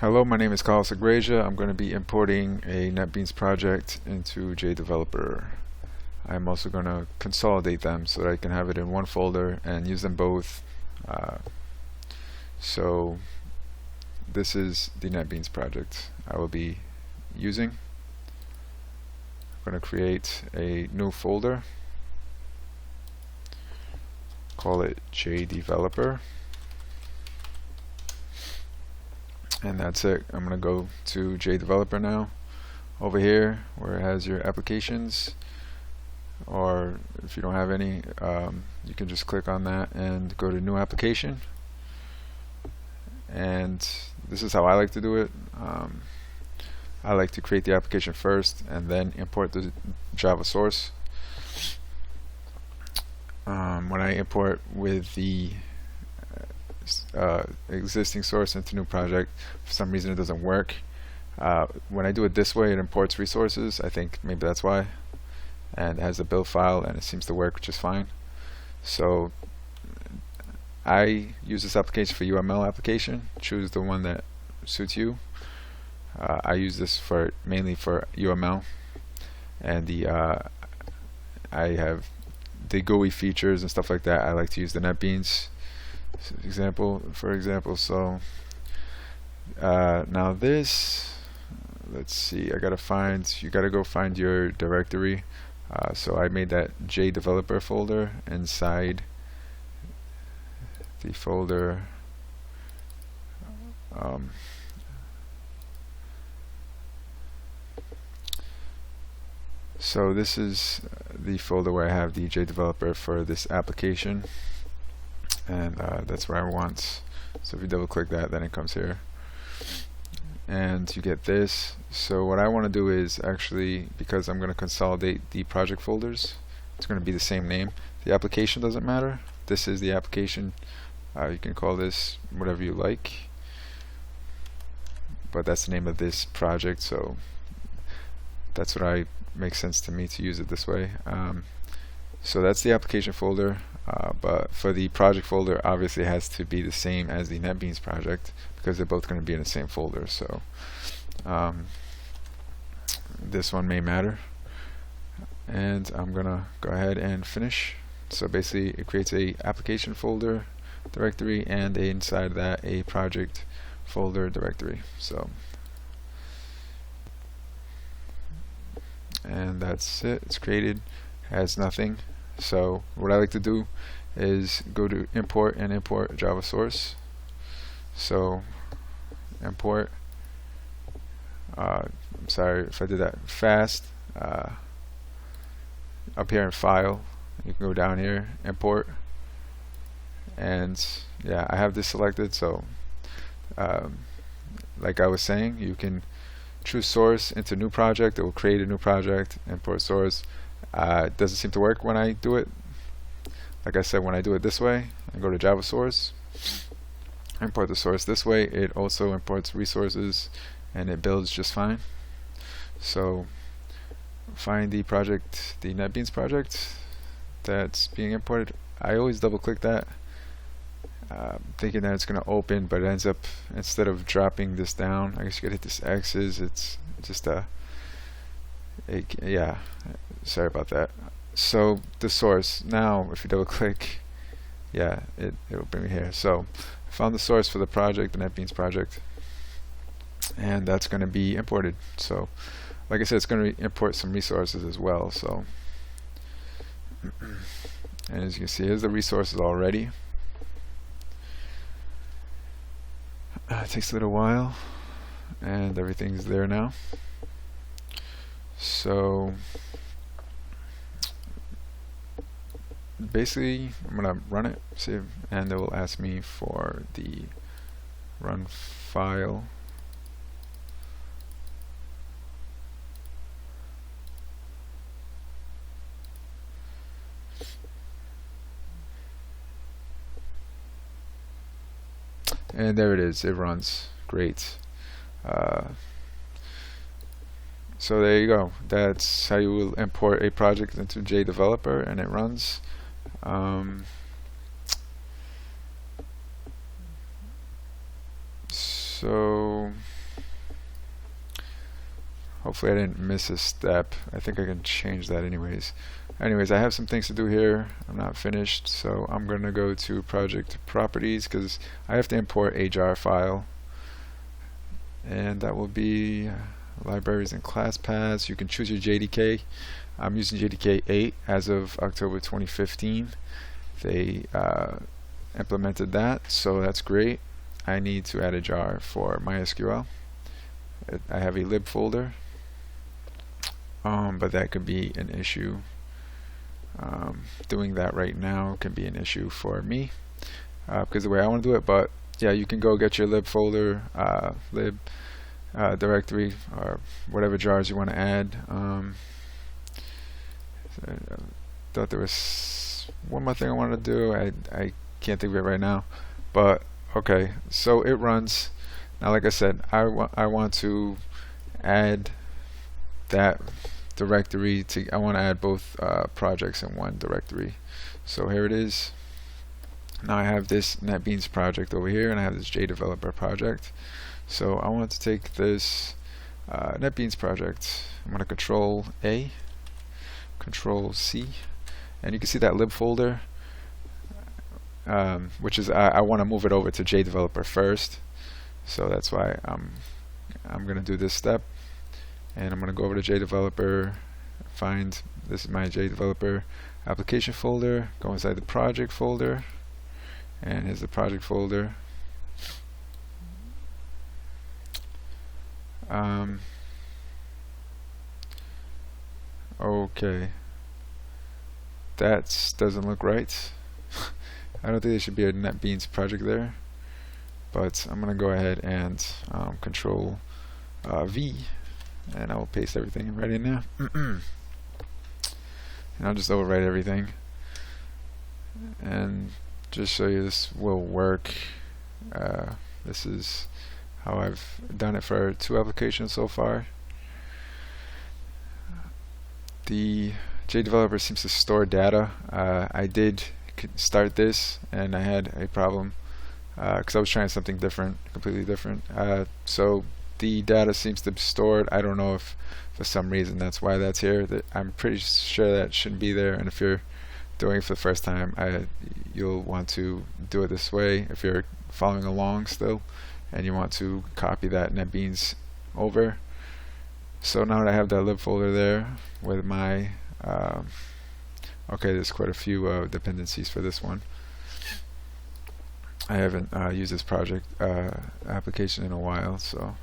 Hello, my name is Carlos Agreja. I'm going to be importing a NetBeans project into JDeveloper. I'm also going to consolidate them so that I can have it in one folder and use them both. So this is the NetBeans project I will be using. I'm going to create a new folder, call it JDeveloper. And that's it. I'm going to go to JDeveloper now. Over here where it has your applications, or if you don't have any, you can just click on that and go to new application. And this is how I like to do it. I like to create the application first and then import the Java source. When I import with the existing source into new project, for some reason it doesn't work. When I do it this way, it imports resources. I think maybe that's why, and it has a build file and it seems to work just fine. So I use this application for UML application. Choose the one that suits you. I use this for mainly for UML, and I have the GUI features and stuff like that. I like to use the NetBeans for example. So now this, let's see, you gotta go find your directory. So I made that JDeveloper folder inside the folder so this is the folder where I have the JDeveloper for this application, and that's where I want. So if you double click that, then it comes here and you get this. So what I want to do is actually, because I'm going to consolidate the project folders, it's going to be the same name. The application doesn't matter. This is the application. You can call this whatever you like, but that's the name of this project, so that's what makes sense to me to use it this way. So that's the application folder, but for the project folder, obviously it has to be the same as the NetBeans project because they're both going to be in the same folder. So this one may matter, and I'm gonna go ahead and finish. So basically it creates a application folder directory and inside that a project folder directory. So and that's it. It's created, has nothing. So what I like to do is go to import and import Java source. So import, I'm sorry if I did that fast. Up here in file, you can go down here, import, and yeah, I have this selected. So like I was saying, you can choose source into new project. It will create a new project. Import source. It doesn't seem to work when I do it. Like I said, when I do it this way and go to Java source, import the source this way, it also imports resources and it builds just fine. So find the project, the NetBeans project that's being imported. I always double click that, thinking that it's going to open, but it ends up, instead of dropping this down, I guess you could hit this X's. It's just yeah, sorry about that. So the source, now if you double click, yeah, it'll bring me here. So I found the source for the project, the NetBeans project, and that's going to be imported. So like I said, it's going to import some resources as well. So and as you can see, here's the resources already. It takes a little while, and everything's there now. So basically, I'm gonna run it, save, and it will ask me for the run file. And there it is. It runs great. So there you go. That's how you will import a project into JDeveloper, and it runs. So Hopefully I didn't miss a step. I think I can change that anyways. Anyways, I have some things to do here. I'm not finished, so I'm going to go to project properties because I have to import a jar file. And that will be libraries and class paths. You can choose your JDK. I'm using JDK 8 as of October 2015. They implemented that, so that's great. I need to add a jar for MySQL. I have a lib folder, but that could be an issue. Doing that right now can be an issue for me because the way I want to do it. But yeah, you can go get your lib folder, lib directory, or whatever jars you want to add. I thought there was one more thing I wanted to do. I can't think of it right now, but okay, so it runs. Now, like I said, I want to add that directory to. I want to add both projects in one directory. So here it is. Now I have this NetBeans project over here, and I have this JDeveloper project. So I want to take this NetBeans project. I'm going to Control A, Control C, and you can see that lib folder, which is I want to move it over to JDeveloper first. So that's why I'm going to do this step, and I'm going to go over to JDeveloper, find this is my JDeveloper application folder, go inside the project folder, and here's the project folder. Okay, that doesn't look right. I don't think there should be a NetBeans project there, but I'm gonna go ahead and Control V, and I will paste everything right in there. And I'll just overwrite everything and just show you this will work. This is how I've done it for 2 applications so far. The JDeveloper seems to store data. I did start this and I had a problem because I was trying something different, completely different. So the data seems to be stored. I don't know if for some reason that's why that's here. I'm pretty sure that shouldn't be there, and if you're doing it for the first time, you'll want to do it this way if you're following along still and you want to copy that NetBeans over. So now that I have that lib folder there with my okay, there's quite a few dependencies for this one. I haven't used this project application in a while, so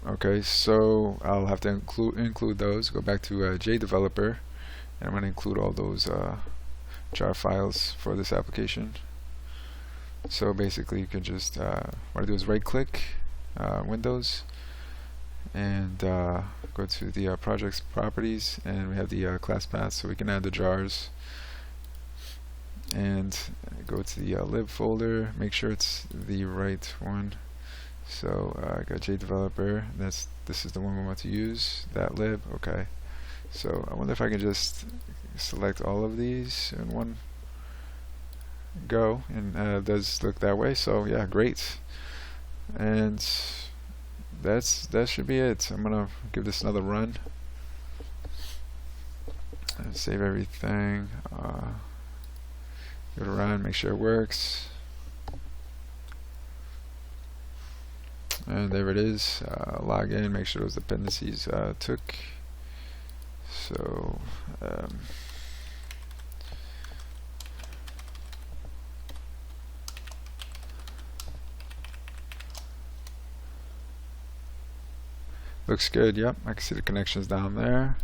okay, so I'll have to include those. Go back to JDeveloper, and I'm going to include all those jar files for this application. So basically, you can just what I do is right-click Windows, and go to the project's properties, and we have the class path, so we can add the jars. And go to the lib folder, make sure it's the right one. So I got JDeveloper. This is the one we want to use. That lib, okay. So I wonder if I can just select all of these in one go, and it does look that way. So yeah, great. And that should be it. I'm gonna give this another run and save everything. Give it a run, make sure it works. And there it is. Log in, make sure those dependencies took. So looks good. Yep, I can see the connections down there.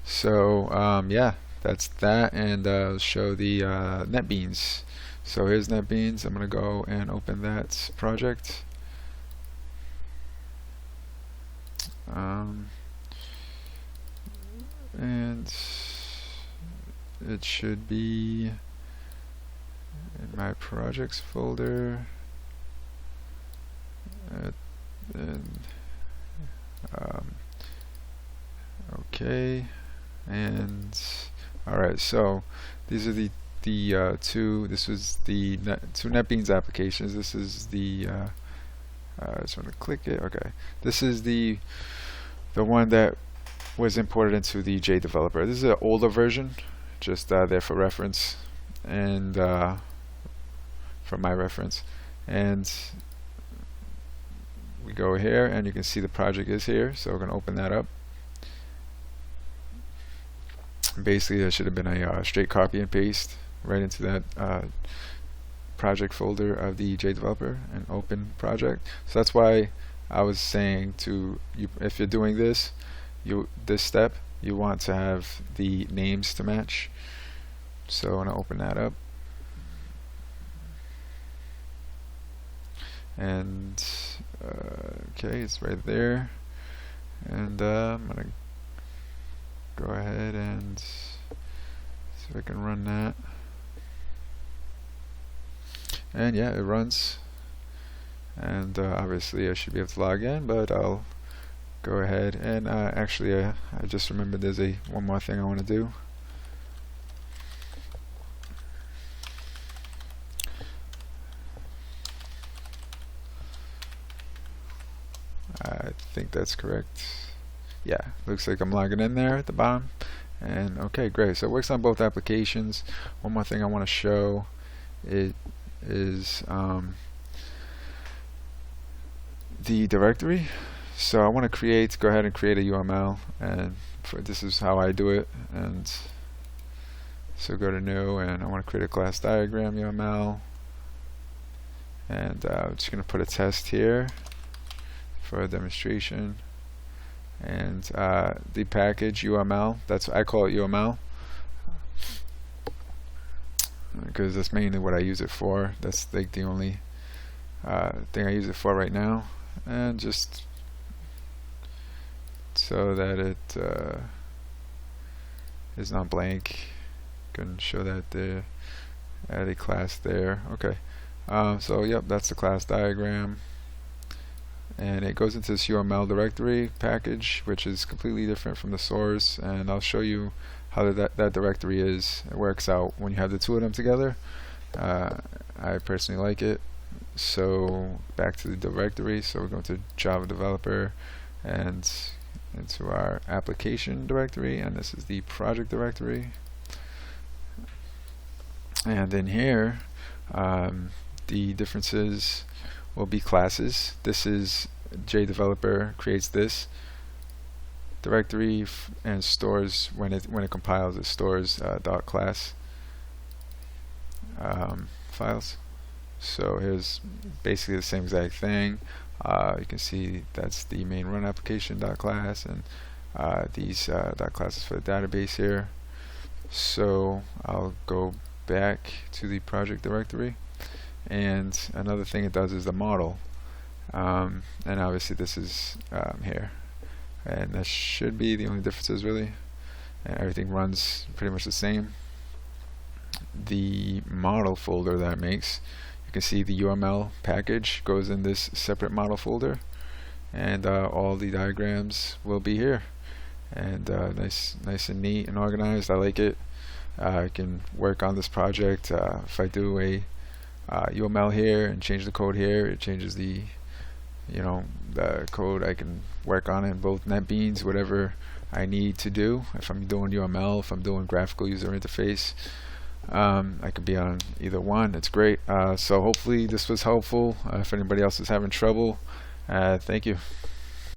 So yeah, that's that, and show the NetBeans. So here's NetBeans. I'm going to go and open that project. And it should be in my projects folder. Okay, and alright, so these are the two. This was the two NetBeans applications. This is the I just want to click it. Okay, this is the the one that was imported into the JDeveloper. This is an older version, just there for reference and for my reference. And we go here, and you can see the project is here. So we're going to open that up. Basically, there should have been a straight copy and paste right into that project folder of the JDeveloper and open project. So that's why I was saying to you, if you're doing this, this step, you want to have the names to match. So I'm going to open that up. And okay, it's right there. And I'm going to go ahead and see if I can run that. And yeah, it runs. And obviously I should be able to log in, but I'll go ahead and actually I just remembered there's one more thing I want to do. I think that's correct. Yeah, looks like I'm logging in there at the bottom. And okay, great. So it works on both applications. One more thing I want to show is the directory. So I want to go ahead and create a UML, and this is how I do it. And so go to new, and I want to create a class diagram UML, and I'm just going to put a test here for a demonstration. And the package UML, I call it UML because that's mainly what I use it for. That's like the only thing I use it for right now, and just so that it is not blank, can show that there, add a class there. Okay, so yep, that's the class diagram. And it goes into this UML directory package, which is completely different from the source, and I'll show you how that directory works out when you have the two of them together. I personally like it. So back to the directory, so we're going to Java Developer and into our application directory, and this is the project directory. And in here, the differences will be classes. This is JDeveloper creates this directory and stores when it compiles, it stores .class files. So here's basically the same exact thing. You can see that's the main run application .class, and these .classes for the database here. So I'll go back to the project directory. And another thing it does is the model, and obviously this is here, and that should be the only differences really, and everything runs pretty much the same. The model folder that it makes, you can see the UML package goes in this separate model folder, and all the diagrams will be here, and nice and neat and organized. I like it. I can work on this project. If I do a UML here and change the code here, it changes the the code. I can work on it in both NetBeans, whatever I need to do. If I'm doing UML, if I'm doing graphical user interface, I could be on either one. It's great. So hopefully this was helpful. If anybody else is having trouble, thank you.